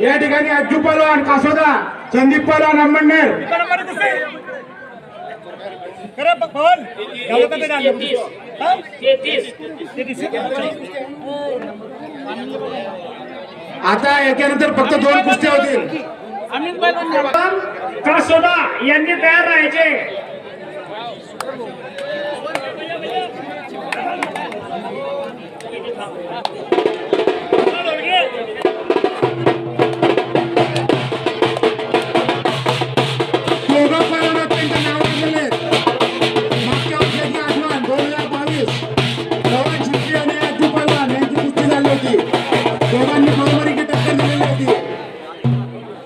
या ठिकाणी अज्जू पहलवान कासोदा, संदीप पहलवान अंबरनेर. आता याच्यानंतर फक्त 2 कुस्त्या होतील. कासोदा यांनी तयार राहायचे.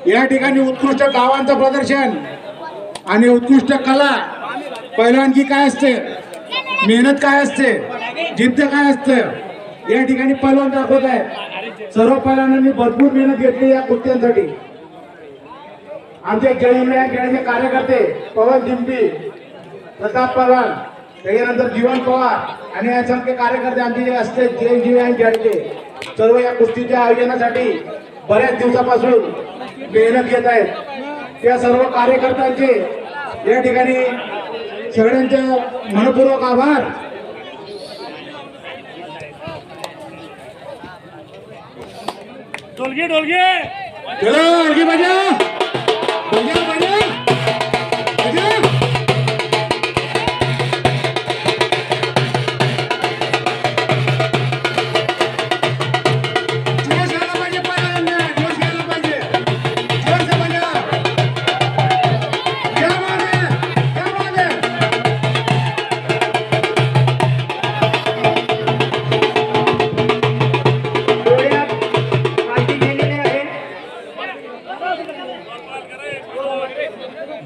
या ठिकाणी उत्कृष्ट गावांचं प्रदर्शन आणि उत्कृष्ट कला, पहिलवानकी काय असते, मेहनत काय असते, जिद्द काय असते, या ठिकाणी पहिलवान दाखवत आहेत. सर्व पहिलवानांनी भरपूर मेहनत घेतली या कुस्त्यांसाठी. आमचे खेळाचे कार्यकर्ते पवन दिंपी, प्रताप पवार, त्याच्यानंतर जीवन पवार आणि असंख्य कार्यकर्ते आमचे जे असते खेळाचे सर्व या कुस्तीच्या आयोजनासाठी बऱ्याच दिवसापासून मेहनत घेत आहेत. त्या सर्व कार्यकर्त्यांचे या ठिकाणी सगळ्यांचे मनपूर्वक आभार. ढोलकी ढोलकी चलो ढोलकी बजा बजा बजा बजा.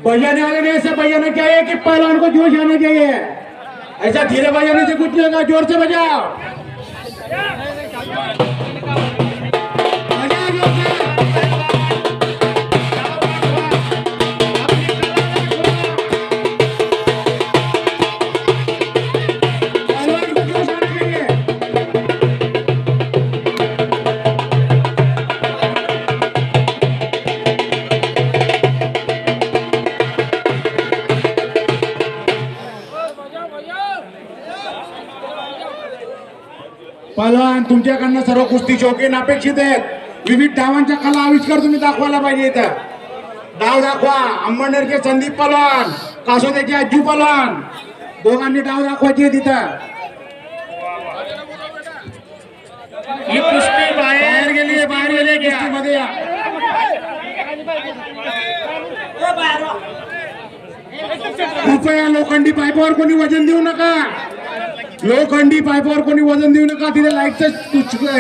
बजाने वाले ने ऐसा बजाना चाहिए कि पहलवान को जोश आना चाहिए. ऐसा धीरे बजाने से कुछ नहीं होगा, जोर से बजाओ. पहलवान तुमच्याकडनं सर्व कुस्ती शौकीन अपेक्षित आहेत. विविध डावांच्या कला आविष्कार तुम्ही दाखवायला पाहिजे. इथं डाव दाखवा. अंबरनेरचे संदीप पहलवान, कासोद्याचे अज्जू पहलवान, दोघांनी डाव दाखवायचे तिथं. ही कुस्ती बाहेर गेली कुस्तीमध्ये या. कृपया लोखंडी पाईपावर कोणी वजन देऊ नका. लोखंडी पाईपावर कोणी वजन देऊ नका. तिथे लाईटचं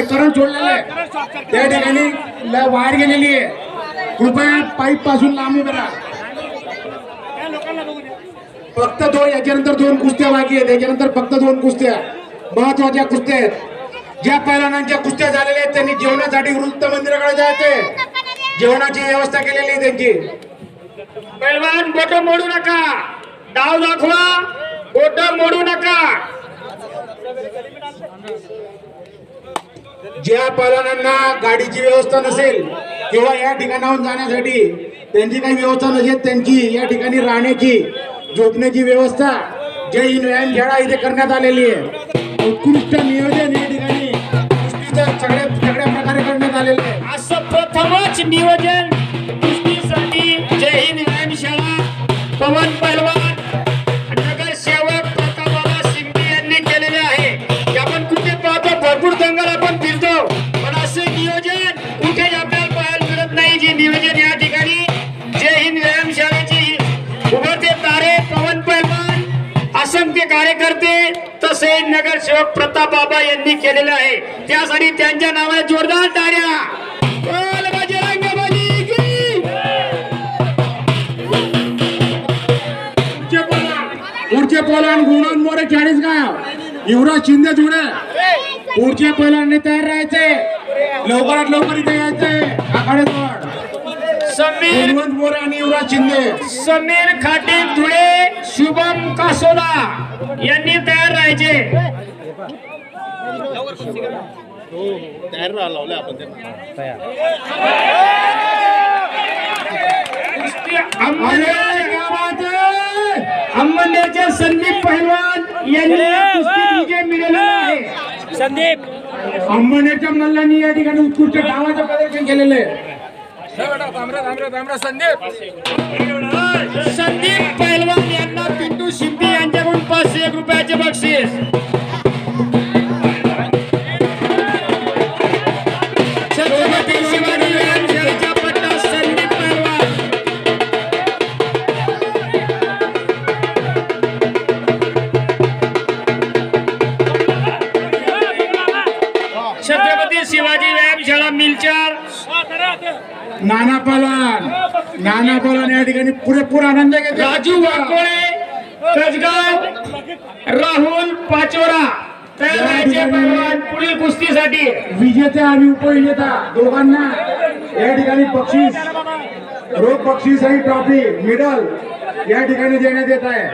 करंट सोडलेलं आहे, त्या ठिकाणी वायर गेलेली आहे. कृपया पाईप पासून लांब उभे राहा. फक्त 2 याच्यानंतर 2 कुस्त्या बाकी आहेत. याच्यानंतर फक्त 2 कुस्त्या महत्वाच्या कुस्त्या आहेत. ज्या पहिलवानांच्या कुस्त्या झालेल्या आहेत त्यांनी जेवणासाठी वृत्त मंदिराकडे जायचे. जेवणाची व्यवस्था केलेली आहे त्यांची. पहिलवान बोट मोडू नका. डाव दाखवा, बोट मोडू नका. ज्या पहिलवानांना गाडीची व्यवस्था नसेल किंवा या ठिकाणाहून जाण्यासाठी त्यांची काही व्यवस्था नसेल, त्यांची या ठिकाणी राहण्याची, झोपण्याची व्यवस्था जय हिंद व्यायाम शाळा इथे करण्यात आलेली आहे. उत्कृष्ट नियोजन या ठिकाणी कुस्तीचं सगळ्या प्रकारे करण्यात आलेलं आहे. असं प्रथमच नियोजन कुस्तीसाठी जय हिंद व्यायाम शाळा, पवन पहिलवान, नगरसेवक प्रतापबाबा शिंदे यांनी केलेले आहे. आपण कुठे पाहतो भरपूर जंगल आपण फिरतो, पण असे नियोजन कुठे आपल्याला पाहायला मिळत नाही. जे नियोजन या ठिकाणी जय हिंद व्यायाम शाळेची उभरते तारे पवन पहिलवान, असंख्य कार्यकर्ते तसे नगरसेवक प्रताप बाबा यांनी केलेले आहे. त्यासाठी त्यांच्या नावाने जोरदार टाळ्या. पुढचे पहिलवान गुणवंत मोरे 40 गाव, युवराज शिंदे जुडे. पुढचे पहिलवान तयार राहायचे, लवकरात लवकर इथे यायचे. आखाड्याजवळ समीर गुणवंत मोरे आणि युवराज शिंदे. समीर खाटी धुळे, शुभम कासोदा यांनी तयार राहायचे. तयार राहिला आपण संदीप अंबनेरच्या मल्लांनी या ठिकाणी उत्कृष्ट डावाचं प्रदर्शन केलेलं आहे. संदीप पैलवान यांना पिंटू शिंपी यांच्याकडून 501 रुपयाचे बक्षीस. छत्रपती शिवाजी व्यायामशाळेचा पट्टा संदीप पैलवान. छत्रपती शिवाजी व्यायामशाळा मिलचार. नाना पहलवान या ठिकाणी पुरेपूर आनंद घेतो. राजू वाकोळे कसगाव, राहुल पाचोरा तयार राहायचे पैलवान पुढील कुस्तीसाठी. विजेता आणि उपविजेता दोघांना या ठिकाणी बक्षीस, रोख बक्षीस आणि ट्रॉफी, मेडल या ठिकाणी देण्यात येत आहे.